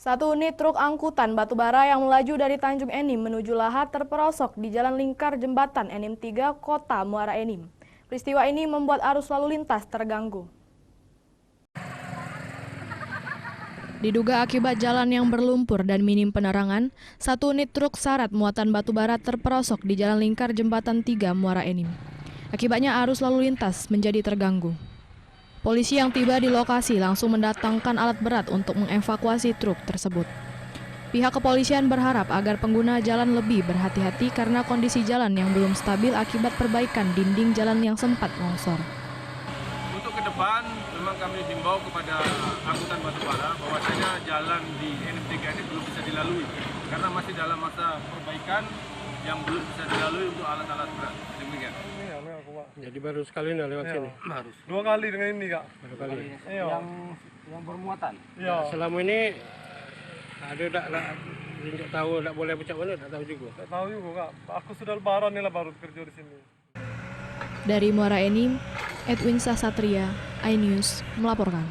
Satu unit truk angkutan batubara yang melaju dari Tanjung Enim menuju Lahat terperosok di Jalan Lingkar Jembatan Enim 3, Kota Muara Enim. Peristiwa ini membuat arus lalu lintas terganggu. Diduga akibat jalan yang berlumpur dan minim penerangan, satu unit truk syarat muatan batubara terperosok di Jalan Lingkar Jembatan 3, Muara Enim. Akibatnya arus lalu lintas menjadi terganggu. Polisi yang tiba di lokasi langsung mendatangkan alat berat untuk mengevakuasi truk tersebut. Pihak kepolisian berharap agar pengguna jalan lebih berhati-hati karena kondisi jalan yang belum stabil akibat perbaikan dinding jalan yang sempat longsor. Untuk ke depan, memang kami himbau kepada angkutan batubara bahwasanya jalan di Enim 3 ini belum bisa dilalui karena masih dalam masa perbaikan yang belum bisa dilalui untuk alat-alat berat. Demikian. Jadi baru sekali nih lewat sini? Baru. 2 kali dengan ini, Kak. Baru kali. Yang bermuatan. Iya. Selama ini ada tak tahu tak boleh pecah mana, tak tahu juga. Tak tahu juga, Kak. Aku sudah lebaran nih lah baru kerja di sini. Dari Muara Enim, Edwin Sasatria, iNews melaporkan.